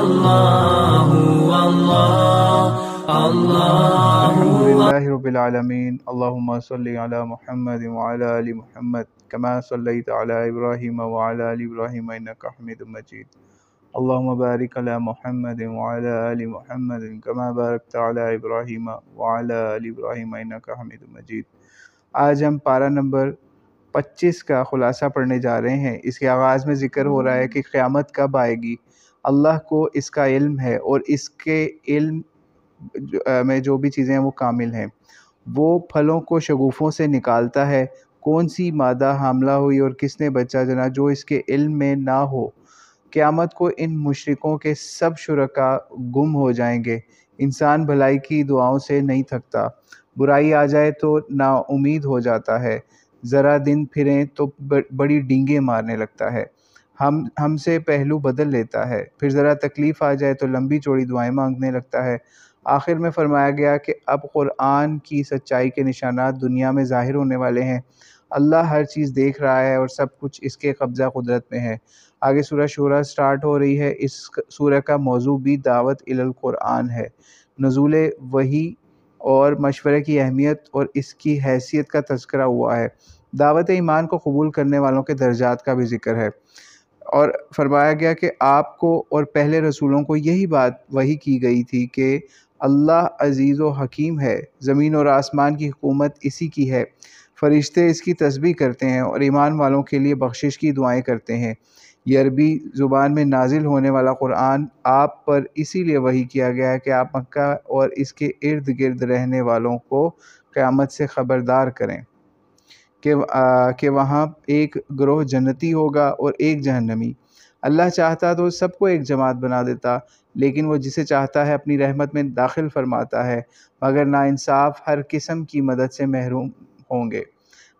اللہ اللہ الحمدللہ رب العالمین، اللہم صلی علی محمد وعلی آل محمد کما صلیت علی ابراہیم وعلی آل ابراہیم انک حمید مجید، اللہم بارک علی محمد وعلی آل محمد کما بارکت علی ابراہیم وعلی آل ابراہیم انک حمید مجید۔ آج ہم پارہ نمبر 25 کا خلاصہ پڑھنے جا رہے ہیں۔ اس کے آغاز میں ذکر ہو رہا ہے کہ قیامت کب آئے گی۔ اللہ کو اس کا علم ہے اور اس کے علم میں جو بھی چیزیں ہیں وہ کامل ہیں۔ وہ پھلوں کو شگوفوں سے نکالتا ہے، کون سی مادہ حاملہ ہوئی اور کس نے بچہ جنا جو اس کے علم میں نہ ہو۔ قیامت کو ان مشرکوں کے سب شرکا گم ہو جائیں گے۔ انسان بھلائی کی دعاؤں سے نہیں تھکتا، برائی آ جائے تو نا امید ہو جاتا ہے، ذرا دن پھریں تو بڑی ڈینگیں مارنے لگتا ہے، ہم سے پہلو بدل لیتا ہے، پھر ذرا تکلیف آ جائے تو لمبی چوڑی دعائیں مانگنے لگتا ہے۔ آخر میں فرمایا گیا کہ اب قرآن کی سچائی کے نشانات دنیا میں ظاہر ہونے والے ہیں۔ اللہ ہر چیز دیکھ رہا ہے اور سب کچھ اس کے قبضہ قدرت میں ہے۔ آگے سورہ شورى سٹارٹ ہو رہی ہے۔ اس سورہ کا موضوع بھی دعوت الی القرآن ہے۔ نزول وحی اور مشورے کی اہمیت اور اس کی حیثیت کا تذکرہ ہوا ہے۔ دعوت ایمان کو قبول کرنے والوں کے درجات کا بھی ذکر ہے، اور فرمایا گیا کہ آپ کو اور پہلے رسولوں کو یہی بات وحی کی گئی تھی کہ اللہ عزیز و حکیم ہے، زمین اور آسمان کی حکومت اسی کی ہے، فرشتے اس کی تسبیح کرتے ہیں اور ایمان والوں کے لیے بخشش کی دعائیں کرتے ہیں۔ یہ عربی زبان میں نازل ہونے والا قرآن آپ پر اسی لیے وحی کیا گیا ہے کہ آپ مکہ اور اس کے ارد گرد رہنے والوں کو قیامت سے خبردار کریں کہ وہاں ایک گروہ جنتی ہوگا اور ایک جہنمی۔ اللہ چاہتا تو سب کو ایک جماعت بنا دیتا، لیکن وہ جسے چاہتا ہے اپنی رحمت میں داخل فرماتا ہے، مگر ناانصاف ہر قسم کی مدد سے محروم ہوں گے۔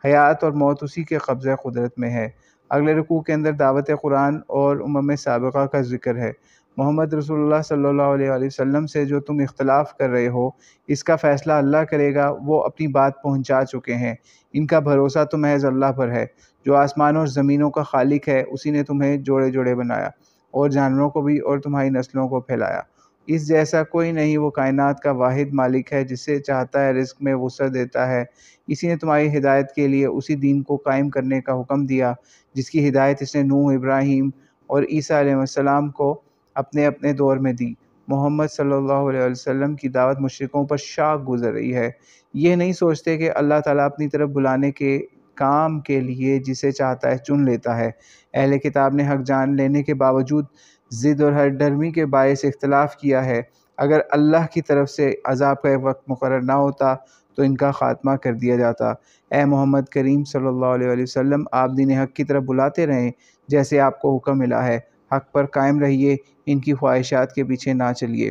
حیات اور موت اسی کے قبضہ قدرت میں ہے۔ اگلے رکوع کے اندر دعوت قرآن اور سابقہ کا ذکر ہے۔ محمد رسول اللہ صلی اللہ علیہ وآلہ وسلم سے جو تم اختلاف کر رہے ہو، اس کا فیصلہ اللہ کرے گا، وہ اپنی بات پہنچا چکے ہیں۔ ان کا بھروسہ تو محض اللہ پر ہے، جو آسمان اور زمینوں کا خالق ہے، اسی نے تمہیں جوڑے جوڑے بنایا اور جانوروں کو بھی اور تمہاری نسلوں کو پھیلایا۔ اس جیسا کوئی نہیں، وہ کائنات کا واحد مالک ہے، جسے چاہتا ہے رزق میں وسعت دیتا ہے۔ اسی نے تمہاری ہدایت کے لیے اسی دین کو قائم کرنے کا حکم دیا جس کی ہدایت اس نے نوح، ابراہیم اور عیسیٰ علیہ السلام کو اپنے اپنے دور میں دی۔ محمد صلی اللہ علیہ وسلم کی دعوت مشرکوں پر شاق گزر رہی ہے۔ یہ نہیں سوچتے کہ اللہ تعالیٰ اپنی طرف بلانے کے کام کے لیے جسے چاہتا ہے چن لیتا ہے۔ اہل کتاب نے حق جان لینے کے باوجود ضد اور ہر ڈرمی کے باعث اختلاف کیا ہے۔ اگر اللہ کی طرف سے عذاب کا ایک وقت مقرر نہ ہوتا تو ان کا خاتمہ کر دیا جاتا۔ اے محمد کریم صلی اللہ علیہ وآلہ وسلم، آپ دین حق کی طرف بلاتے رہیں جیسے آپ کو حکم ملا ہے، حق پر قائم رہیے، ان کی خواہشات کے پیچھے نہ چلیے،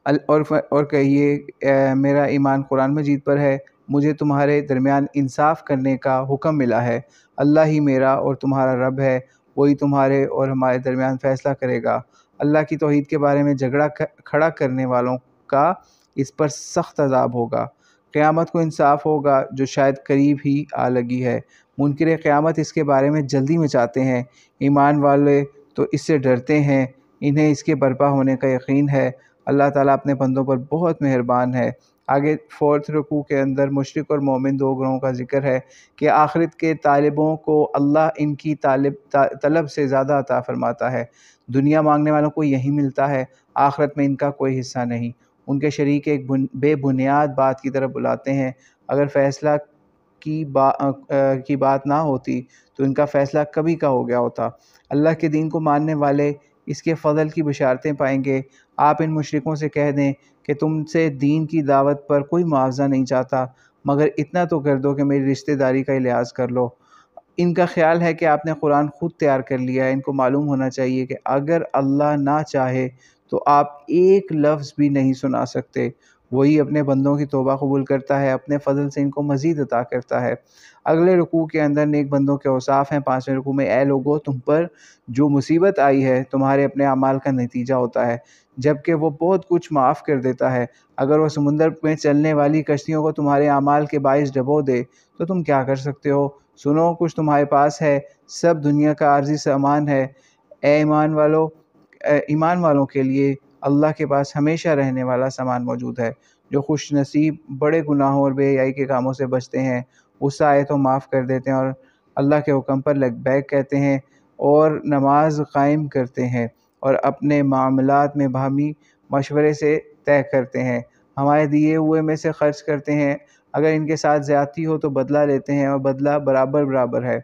اور کہیے میرا ایمان قرآن مجید پر ہے، مجھے تمہارے درمیان انصاف کرنے کا حکم ملا ہے، اللہ ہی میرا اور تمہارا رب ہے، وہی تمہارے اور ہمارے درمیان فیصلہ کرے گا۔ اللہ کی توحید کے بارے میں جھگڑا کھڑا کرنے والوں کا اس پر سخت عذاب ہوگا۔ قیامت کو انصاف ہوگا جو شاید قریب ہی آ لگی ہے۔ منکر قیامت اس کے بارے میں جلدی مچاتے ہیں، ایمان والے تو اس سے ڈرتے ہیں، انہیں اس کے برپا ہونے کا یقین ہے۔ اللہ تعالیٰ اپنے بندوں پر بہت مہربان ہے۔ آگے 4 رکوع کے اندر مشرک اور مومن دو گروہوں کا ذکر ہے کہ آخرت کے طالبوں کو اللہ ان کی طلب سے زیادہ عطا فرماتا ہے۔ دنیا مانگنے والوں کو یہی ملتا ہے، آخرت میں ان کا کوئی حصہ نہیں۔ ان کے شریک ایک بے بنیاد بات کی طرف بلاتے ہیں، اگر فیصلہ کی بات نہ ہوتی تو ان کا فیصلہ کبھی کا ہو گیا ہوتا۔ اللہ کے دین کو ماننے والے اس کے فضل کی بشارتیں پائیں گے۔ آپ ان مشرکوں سے کہہ دیں کہ تم سے دین کی دعوت پر کوئی معاوضہ نہیں چاہتا، مگر اتنا تو کر دو کہ میری رشتہ داری کا لحاظ کر لو۔ ان کا خیال ہے کہ آپ نے قرآن خود تیار کر لیا ہے۔ ان کو معلوم ہونا چاہیے کہ اگر اللہ نہ چاہے تو آپ ایک لفظ بھی نہیں سنا سکتے۔ وہی اپنے بندوں کی توبہ قبول کرتا ہے، اپنے فضل سے ان کو مزید عطا کرتا ہے۔ اگلے رکوع کے اندر نیک بندوں کے اوصاف ہیں۔ 5ویں رکوع میں اے لوگو، تم پر جو مصیبت آئی ہے تمہارے اپنے اعمال کا نتیجہ ہوتا ہے، جبکہ وہ بہت کچھ معاف کر دیتا ہے۔ اگر وہ سمندر میں چلنے والی کشتیوں کو تمہارے اعمال کے باعث ڈبو دے تو تم کیا کر سکتے ہو؟ سنو، کچھ تمہارے پاس ہے، سب دنیا کا عارضی سامان ہے۔ اے ایمان والو، ایمان والوں کے لیے اللہ کے پاس ہمیشہ رہنے والا سامان موجود ہے۔ جو خوش نصیب بڑے گناہوں اور بے حیائی کے کاموں سے بچتے ہیں، غصہ آئے تو معاف کر دیتے ہیں اور اللہ کے حکم پر لبیک کہتے ہیں اور نماز قائم کرتے ہیں اور اپنے معاملات میں باہمی مشورے سے طے کرتے ہیں، ہمارے دیے ہوئے میں سے خرچ کرتے ہیں، اگر ان کے ساتھ زیادتی ہو تو بدلہ لیتے ہیں اور بدلہ برابر برابر ہے،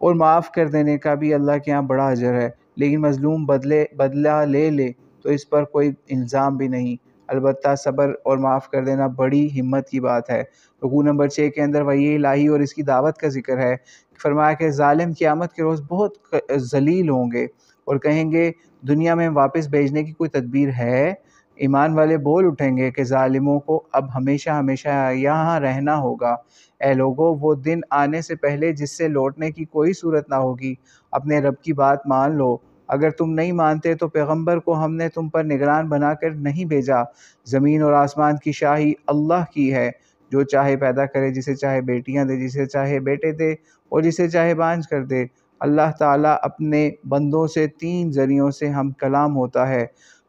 اور معاف کر دینے کا بھی اللہ کے ہاں بڑا اجر ہے۔ لیکن مظلوم بدلہ لے لے تو اس پر کوئی الزام بھی نہیں، البتہ صبر اور معاف کر دینا بڑی ہمت کی بات ہے۔ رکوع نمبر 6 کے اندر وحی الہی اور اس کی دعوت کا ذکر ہے۔ فرمایا کہ ظالم قیامت کے روز بہت ذلیل ہوں گے اور کہیں گے دنیا میں واپس بھیجنے کی کوئی تدبیر ہے؟ ایمان والے بول اٹھیں گے کہ ظالموں کو اب ہمیشہ ہمیشہ یہاں رہنا ہوگا۔ اے لوگو، وہ دن آنے سے پہلے جس سے لوٹنے کی کوئی صورت نہ ہوگی، اپنے رب کی بات مان لو۔ اگر تم نہیں مانتے تو پیغمبر کو ہم نے تم پر نگران بنا کر نہیں بھیجا۔ زمین اور آسمان کی شاہی اللہ کی ہے، جو چاہے پیدا کرے، جسے چاہے بیٹیاں دے، جسے چاہے بیٹے دے اور جسے چاہے بانجھ کر دے۔ اللہ تعالیٰ اپنے بندوں سے 3 ذریعوں سے ہم کلام ہوتا ہے،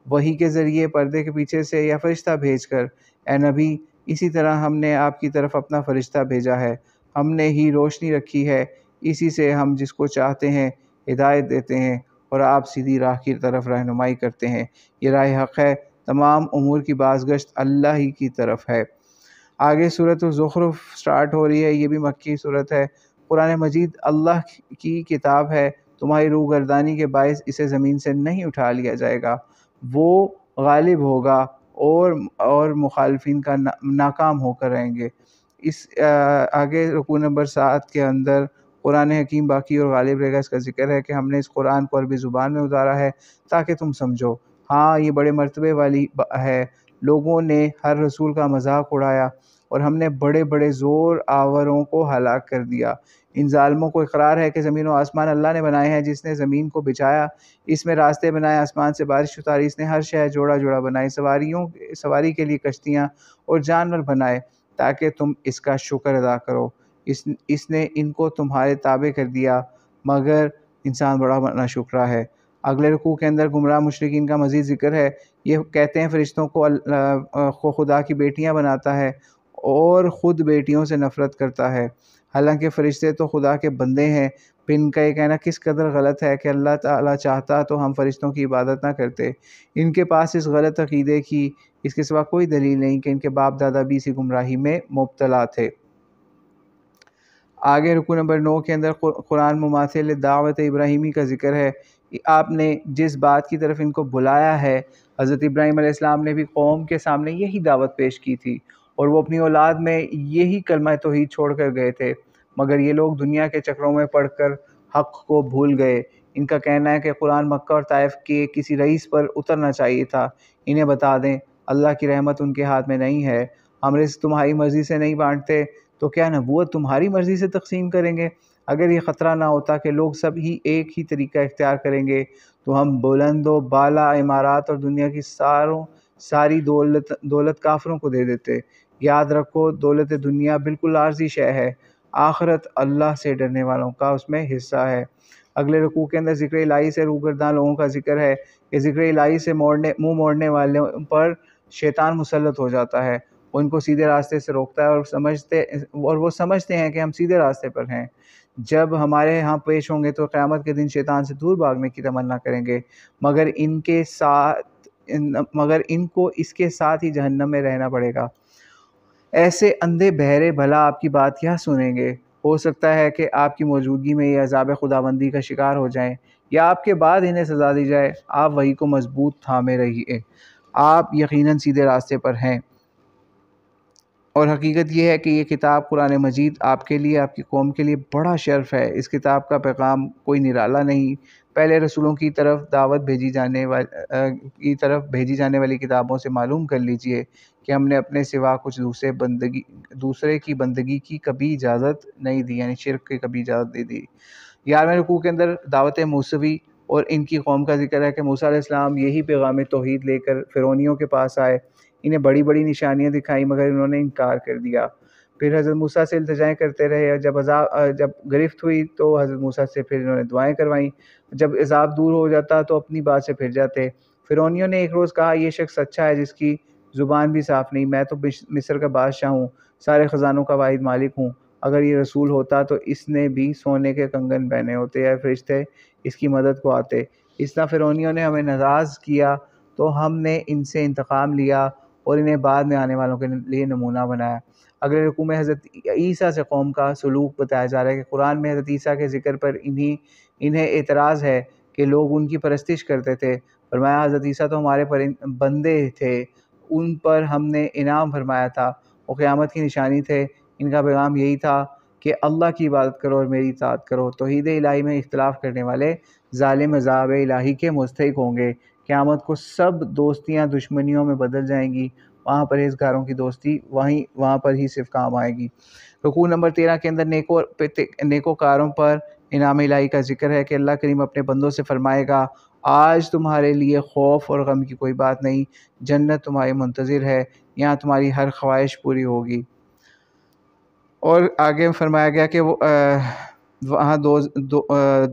وحی کے ذریعے، پردے کے پیچھے سے، یا فرشتہ بھیج کر۔ اے نبی، اسی طرح ہم نے آپ کی طرف اپنا فرشتہ بھیجا ہے، ہم نے ہی روشنی رکھی ہے، اسی سے ہم جس کو چاہتے ہیں ہدایت دیتے ہیں اور آپ سیدھی راہ کی طرف رہنمائی کرتے ہیں۔ یہ راہ حق ہے، تمام امور کی بازگشت اللہ ہی کی طرف ہے۔ آگے سورۃ الزخرف سٹارٹ ہو رہی ہے، یہ بھی مکی صورت ہے۔ قرآن مجید اللہ کی کتاب ہے، تمہاری روح گردانی کے باعث اسے زمین سے نہیں اٹھا لیا جائے گا، وہ غالب ہوگا اور مخالفین کا ناکام ہو کر رہیں گے۔ اس آگے رکوع نمبر 7 کے اندر قرآن حکیم باقی اور غالب رہے گا، اس کا ذکر ہے کہ ہم نے اس قرآن کو عربی زبان میں اتارا ہے تاکہ تم سمجھو۔ ہاں، یہ بڑے مرتبے والی ہے، لوگوں نے ہر رسول کا مذاق اڑایا اور ہم نے بڑے بڑے زور آوروں کو ہلاک کر دیا۔ ان ظالموں کو اقرار ہے کہ زمین و آسمان اللہ نے بنائے ہیں، جس نے زمین کو بچھایا، اس میں راستے بنائے، آسمان سے بارش اتاری، اس نے ہر شے جوڑا جوڑا بنائی، سواری کے لیے کشتیاں اور جانور بنائے تاکہ تم اس کا شکر ادا کرو۔ اس نے ان کو تمہارے تابع کر دیا، مگر انسان بڑا ناشکرا ہے۔ اگلے رکوع کے اندر گمراہ مشرکین کا مزید ذکر ہے۔ یہ کہتے ہیں فرشتوں کو خدا کی بیٹیاں بناتا ہے اور خود بیٹیوں سے نفرت کرتا ہے، حالانکہ فرشتے تو خدا کے بندے ہیں۔ پھر ان کا یہ کہنا کس قدر غلط ہے کہ اللہ تعالیٰ چاہتا تو ہم فرشتوں کی عبادت نہ کرتے۔ ان کے پاس اس غلط عقیدے کی اس کے سوا کوئی دلیل نہیں کہ ان کے باپ دادا بھی اسی گمراہی میں مبتلا تھے۔ آگے رکوع نمبر 9 کے اندر قرآن مماثل دعوت ابراہیمی کا ذکر ہے۔ آپ نے جس بات کی طرف ان کو بلایا ہے، حضرت ابراہیم علیہ السلام نے بھی قوم کے سامنے یہی دعوت پیش کی تھی اور وہ اپنی اولاد میں یہی کلمہ توحید چھوڑ کر گئے تھے، مگر یہ لوگ دنیا کے چکروں میں پڑھ کر حق کو بھول گئے۔ ان کا کہنا ہے کہ قرآن مکہ اور طائف کے کسی رئیس پر اترنا چاہیے تھا۔ انہیں بتا دیں اللہ کی رحمت ان کے ہاتھ میں نہیں ہے، ہم رزق تمہاری مرضی سے نہیں بانٹتے تو کیا نبوت تمہاری مرضی سے تقسیم کریں گے؟ اگر یہ خطرہ نہ ہوتا کہ لوگ سب ہی ایک ہی طریقہ اختیار کریں گے تو ہم بلند و بالا عمارات اور دنیا کی ساری دولت کافروں کو دے دیتے۔ یاد رکھو، دولت دنیا بالکل عارضی شے ہے، آخرت اللہ سے ڈرنے والوں کا اس میں حصہ ہے۔ اگلے رکوع کے اندر ذکر الہی سے روگرداں لوگوں کا ذکر ہے کہ ذکر الہی سے منہ موڑنے والوں پر شیطان مسلط ہو جاتا ہے، وہ ان کو سیدھے راستے سے روکتا ہے اور وہ سمجھتے ہیں کہ ہم سیدھے راستے پر ہیں۔ جب ہمارے ہاں پیش ہوں گے تو قیامت کے دن شیطان سے دور بھاگنے کی تمنا کریں گے، مگر ان کو اس کے ساتھ ہی جہنم میں رہنا پڑے گا۔ ایسے اندھے بہرے بھلا آپ کی بات کیا سنیں گے؟ ہو سکتا ہے کہ آپ کی موجودگی میں یہ عذاب خداوندی کا شکار ہو جائیں یا آپ کے بعد انہیں سزا دی جائے۔ آپ وحی کو مضبوط تھامے رہیے، آپ یقیناً سیدھے راستے پر ہیں۔ اور حقیقت یہ ہے کہ یہ کتاب قرآن مجید آپ کے لیے، آپ کی قوم کے لیے بڑا شرف ہے۔ اس کتاب کا پیغام کوئی نرالا نہیں، پہلے رسولوں کی طرف بھیجی جانے والی کتابوں سے معلوم کر لیجئے کہ ہم نے اپنے سوا کچھ دوسرے کی بندگی کی کبھی اجازت نہیں دی، یعنی شرک کی کبھی اجازت نہیں دی۔ 11ویں رکوع کے اندر دعوت موسوی اور ان کی قوم کا ذکر ہے کہ موسیٰ علیہ السلام یہی پیغام توحید لے کر فرعونیوں کے پاس آئے، انہیں بڑی بڑی نشانیاں دکھائیں مگر انہوں نے انکار کر دیا۔ پھر حضرت موسیٰ سے التجائیں کرتے رہے، اور جب گرفت ہوئی تو حضرت موسیٰ سے پھر انہوں نے دعائیں کروائیں، جب عذاب دور ہو جاتا تو اپنی بات سے پھر جاتے۔ فرعونیوں نے ایک روز کہا یہ شخص اچھا ہے جس کی زبان بھی صاف نہیں، میں تو مصر کا بادشاہ ہوں، سارے خزانوں کا واحد مالک ہوں، اگر یہ رسول ہوتا تو اس نے بھی سونے کے کنگن پہنے ہوتے یا فرشتے اس کی مدد کو آتے۔ اس طرح فرعونیوں نے ہمیں ناراض کیا تو ہم نے ان سے انتقام لیا اور انہیں بعد میں آنے والوں کے لیے نمونہ بنایا۔ اگلے رکوع میں حضرت عیسیٰ سے قوم کا سلوک بتایا جا رہا ہے کہ قرآن میں حضرت عیسیٰ کے ذکر پر انہیں اعتراض ہے کہ لوگ ان کی پرستش کرتے تھے۔ فرمایا حضرت عیسیٰ تو ہمارے بندے تھے، ان پر ہم نے انعام فرمایا تھا، وہ قیامت کی نشانی تھے، ان کا پیغام یہی تھا کہ اللہ کی عبادت کرو اور میری اطاعت کرو۔ توحید الہی میں اختلاف کرنے والے ظالم عذاب الہی کے مستحق ہوں گے۔ قیامت کو سب دوستیاں دشمنیوں میں بدل جائیں گی، وہاں پرہیزگاروں کی دوستی وہاں پر ہی صرف کام آئے گی۔ رکوع نمبر 13 کے اندر نیکوکاروں پر انعام الہی کا ذکر ہے کہ اللہ کریم اپنے بندوں سے فرمائے گا آج تمہارے لیے خوف اور غم کی کوئی بات نہیں، جنت تمہاری منتظر ہے، یہاں تمہاری ہر خواہش پوری ہوگی۔ اور آگے فرمایا گیا کہ وہاں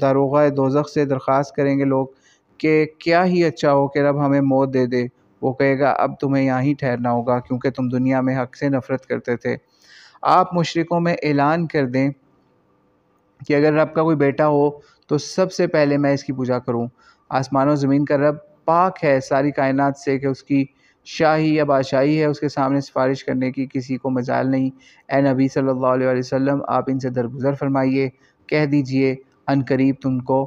داروغہ دوزخ سے درخواست کریں گے لوگ کہ کیا ہی اچھا ہو کہ رب ہمیں موت دے دے۔ وہ کہے گا اب تمہیں یہاں ہی ٹھہرنا ہوگا کیونکہ تم دنیا میں حق سے نفرت کرتے تھے۔ آپ مشرکوں میں اعلان کر دیں کہ اگر رب کا کوئی بیٹا ہو تو سب سے پہلے میں اس کی پوجا کروں۔ آسمان و زمین کا رب پاک ہے ساری کائنات سے کہ اس کی شاہی یا بادشاہی ہے، اس کے سامنے سفارش کرنے کی کسی کو مجال نہیں۔ اے نبی صلی اللہ علیہ وسلم آپ ان سے درگزر فرمائیے، کہہ دیجئے ان قریب تم کو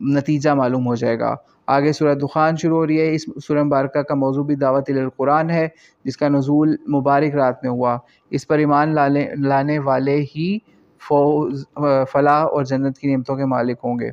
نتیجہ معلوم ہو جائے گا۔ آگے سورہ دخان شروع ہو رہی ہے۔ اس سورہ مبارکہ کا موضوع بھی دعوت القرآن ہے جس کا نزول مبارک رات میں ہوا۔ اس پر ایمان لانے والے ہی فلاح اور جنت کی نعمتوں کے مالک ہوں گے۔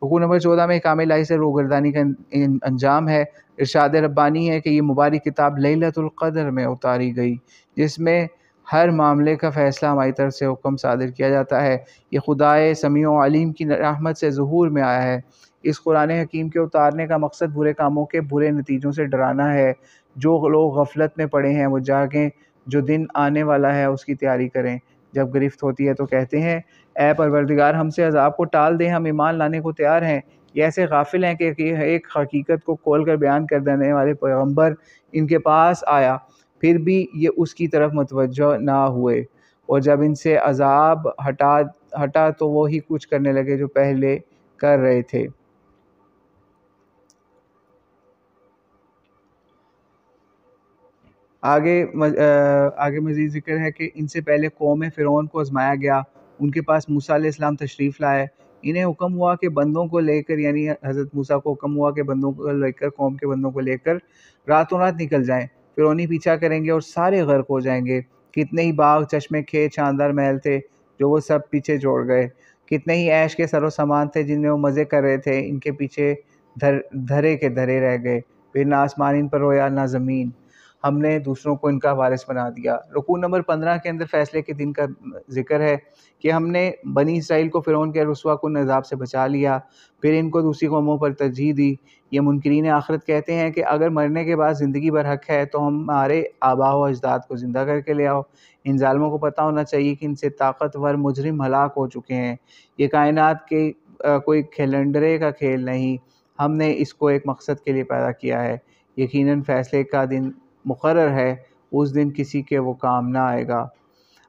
رکوع نمبر 14 میں احکام الہی سے روگردانی کا انجام ہے۔ ارشاد ربانی ہے کہ یہ مبارک کتاب لیلۃ القدر میں اتاری گئی، جس میں ہر معاملے کا فیصلہ ہماری طرف سے حکم صادر کیا جاتا ہے۔ یہ خدائے سمیع و علیم کی رحمت سے ظہور میں آیا ہے۔ اس قرآن حکیم کے اتارنے کا مقصد برے کاموں کے برے نتیجوں سے ڈرانا ہے۔ جو لوگ غفلت میں پڑے ہیں وہ جاگیں، جو دن آنے والا ہے اس کی تیاری کریں۔ جب گرفت ہوتی ہے تو کہتے ہیں اے پروردگار ہم سے عذاب کو ٹال دیں، ہم ایمان لانے کو تیار ہیں۔ یہ ایسے غافل ہیں کہ ایک حقیقت کو کھول کر بیان کر دینے والے پیغمبر ان کے پاس آیا، پھر بھی یہ اس کی طرف متوجہ نہ ہوئے، اور جب ان سے عذاب ہٹا تو وہی کچھ کرنے لگے جو پہلے کر رہے تھے۔ آگے مزید ذکر ہے کہ ان سے پہلے قوم فرعون کو آزمایا گیا، ان کے پاس موسیٰ علیہ السلام تشریف لائے، انہیں حکم ہوا کہ بندوں کو لے کر، یعنی حضرت موسیٰ کو حکم ہوا کہ بندوں کو لے کر، قوم کے بندوں کو لے کر راتوں رات نکل جائیں، فرعونی پیچھا کریں گے اور سارے غرق ہو جائیں گے۔ کتنے ہی باغ، چشمے، کھیت، شاندار محل تھے جو وہ سب پیچھے چھوڑ گئے، کتنے ہی عیش کے سر و سامان تھے جن میں وہ مزے کر رہے تھے، ان کے پیچھے دھرے کے دھرے رہ گئے، پھر نہ آسمان ان پر رویا نہ زمین، ہم نے دوسروں کو ان کا وارث بنا دیا۔ رکوع نمبر 15 کے اندر فیصلے کے دن کا ذکر ہے کہ ہم نے بنی اسرائیل کو فرعون کے رسوا کن عذاب سے بچا لیا، پھر ان کو دوسری قوموں پر ترجیح دی۔ یہ منکرین آخرت کہتے ہیں کہ اگر مرنے کے بعد زندگی بھر حق ہے تو ہمارے آباء و اجداد کو زندہ کر کے لے آؤ۔ ان ظالموں کو پتہ ہونا چاہیے کہ ان سے طاقتور مجرم ہلاک ہو چکے ہیں۔ یہ کائنات کے کوئی کیلنڈرے کا کھیل نہیں، ہم نے اس کو ایک مقصد کے لیے پیدا کیا ہے، یقیناً فیصلے کا دن مقرر ہے، اس دن کسی کے وہ کام نہ آئے گا۔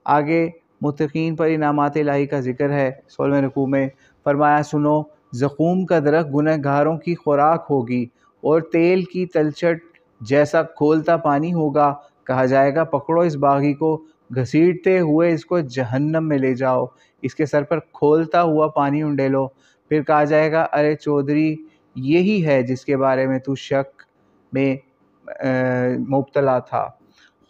آگے متقین پر انعامات الہی کا ذکر ہے۔ 16ویں رکوع میں فرمایا سنو، زقوم کا درخت گنہ گاروں کی خوراک ہوگی اور تیل کی تلچھٹ جیسا کھولتا پانی ہوگا۔ کہا جائے گا پکڑو اس باغی کو، گھسیٹتے ہوئے اس کو جہنم میں لے جاؤ، اس کے سر پر کھولتا ہوا پانی انڈیلو۔ پھر کہا جائے گا ارے چودھری یہی ہے جس کے بارے میں تو شک میں مبتلا تھا۔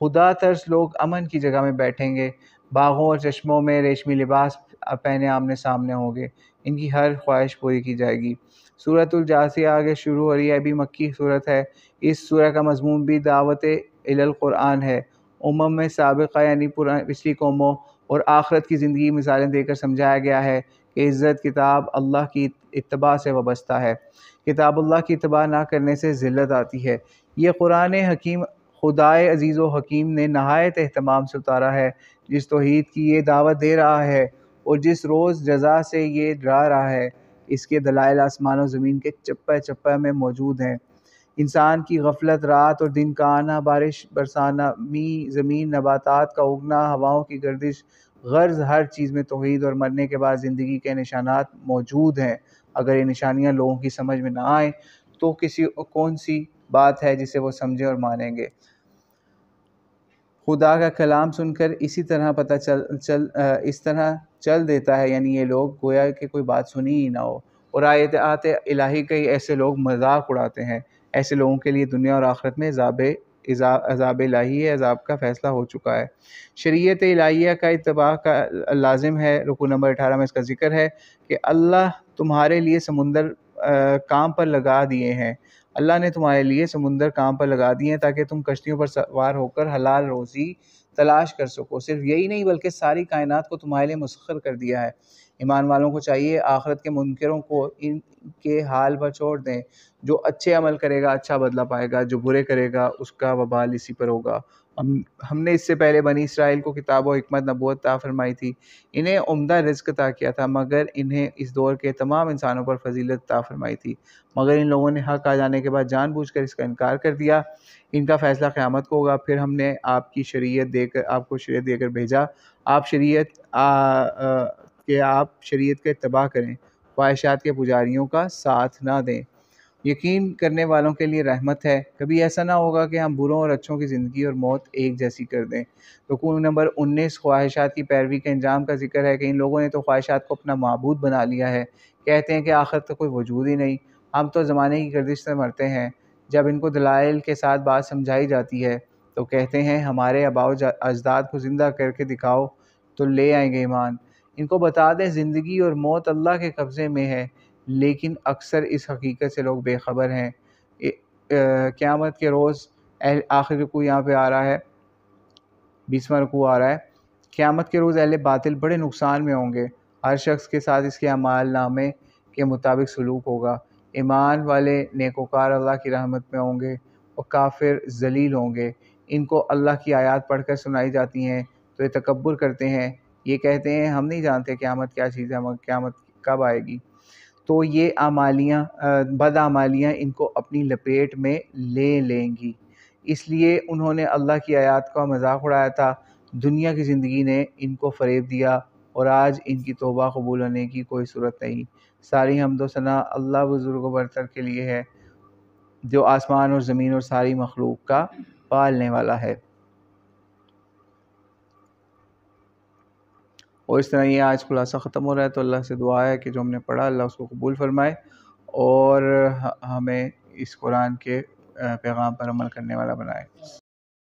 خدا ترس لوگ امن کی جگہ میں بیٹھیں گے، باغوں اور چشموں میں ریشمی لباس پہنے آمنے سامنے ہوں گے، ان کی ہر خواہش پوری کی جائے گی۔ سورۃ الجاثیہ آگے شروع ہو رہی ہے، ابھی مکی صورت ہے۔ اس سورہ کا مضمون بھی دعوت القرآن ہے۔ میں سابقہ یعنی پچھلی قوموں اور آخرت کی زندگی مثالیں دے کر سمجھایا گیا ہے کہ عزت کتاب اللہ کی اتباع سے وابستہ ہے۔ کتاب اللہ کی اتباع نہ کرنے سے ذلت آتی ہے۔ یہ قرآن حکیم خدائے عزیز و حکیم نے نہایت اہتمام سے اتارا ہے، جس توحید کی یہ دعوت دے رہا ہے اور جس روز جزا سے یہ ڈرا رہا ہے۔ اس کے دلائل آسمان و زمین کے چپے چپے میں موجود ہیں۔ انسان کی غفلت، رات اور دن کا آنا، بارش برسانا، زمین، نباتات کا اگنا، ہواؤں کی گردش، غرض ہر چیز میں توحید اور مرنے کے بعد زندگی کے نشانات موجود ہیں۔ اگر یہ نشانیاں لوگوں کی سمجھ میں نہ آئیں تو کون سی بات ہے جسے وہ سمجھیں اور مانیں گے؟ خدا کا کلام سن کر اس طرح چل دیتا ہے، یعنی یہ لوگ گویا کہ کوئی بات سنی ہی نہ ہو، اور آیات الہی کے ایسے لوگ مذاق اڑاتے ہیں۔ ایسے لوگوں کے لیے دنیا اور آخرت میں عذاب الہی ہے، عذاب کا فیصلہ ہو چکا ہے۔ شریعت الہیہ کا اتباع کا لازم ہے۔ رکوع نمبر 18 میں اس کا ذکر ہے کہ اللہ تمہارے لیے سمندر کام پر لگا دیے ہیں، اللہ نے تمہارے لیے سمندر کام پر لگا دیے ہیں تاکہ تم کشتیوں پر سوار ہو کر حلال روزی تلاش کر سکو۔ صرف یہی نہیں بلکہ ساری کائنات کو تمہارے لیے مسخر کر دیا ہے۔ ایمان والوں کو چاہیے آخرت کے منکروں کو ان کے حال پر چھوڑ دیں۔ جو اچھے عمل کرے گا اچھا بدلہ پائے گا، جو برے کرے گا اس کا وبال اسی پر ہوگا۔ ہم نے اس سے پہلے بنی اسرائیل کو کتاب و حکمت نبوت عطا فرمائی تھی، انہیں عمدہ رزق عطا کیا تھا، مگر انہیں اس دور کے تمام انسانوں پر فضیلت عطا فرمائی تھی، مگر ان لوگوں نے حق آ جانے کے بعد جان بوجھ کر اس کا انکار کر دیا۔ ان کا فیصلہ قیامت کو ہوگا۔ پھر ہم نے آپ کو شریعت دے کر بھیجا، آپ شریعت کا اتباع کریں، خواہشات کے پجاریوں کا ساتھ نہ دیں۔ یقین کرنے والوں کے لیے رحمت ہے۔ کبھی ایسا نہ ہوگا کہ ہم بروں اور اچھوں کی زندگی اور موت ایک جیسی کر دیں۔ رکوع نمبر 19 خواہشات کی پیروی کے انجام کا ذکر ہے کہ ان لوگوں نے تو خواہشات کو اپنا معبود بنا لیا ہے، کہتے ہیں کہ آخرت کا کوئی وجود ہی نہیں، ہم تو زمانے کی گردش سے مرتے ہیں۔ جب ان کو دلائل کے ساتھ بات سمجھائی جاتی ہے تو کہتے ہیں ہمارے آباء و اجداد کو زندہ کر کے دکھاؤ تو لے آئیں گے ایمان۔ ان کو بتا دیں زندگی اور موت اللہ کے قبضے میں ہے، لیکن اکثر اس حقیقت سے لوگ بے خبر ہیں۔ قیامت کے روز آخر رکوع یہاں پہ آ رہا ہے، 20واں رکوع آ رہا ہے۔ قیامت کے روز اہل باطل بڑے نقصان میں ہوں گے، ہر شخص کے ساتھ اس کے اعمال نامے کے مطابق سلوک ہوگا۔ ایمان والے نیکوکار اللہ کی رحمت میں ہوں گے اور کافر ذلیل ہوں گے۔ ان کو اللہ کی آیات پڑھ کر سنائی جاتی ہیں تو یہ تکبر کرتے ہیں، یہ کہتے ہیں ہم نہیں جانتے قیامت کیا چیز ہے، قیامت کب آئے گی۔ تو یہ بدعمالیاں ان کو اپنی لپیٹ میں لے لیں گی، اس لیے انہوں نے اللہ کی آیات کا مذاق اڑایا تھا۔ دنیا کی زندگی نے ان کو فریب دیا اور آج ان کی توبہ قبول ہونے کی کوئی صورت نہیں۔ ساری حمد و ثنا اللہ بزرگ و برتر کے لیے ہے، جو آسمان اور زمین اور ساری مخلوق کا پالنے والا ہے۔ اور اس طرح یہ آج خلاصہ ختم ہو رہا ہے، تو اللہ سے دعا ہے کہ جو ہم نے پڑھا اللہ اس کو قبول فرمائے اور ہمیں اس قرآن کے پیغام پر عمل کرنے والا بنائے۔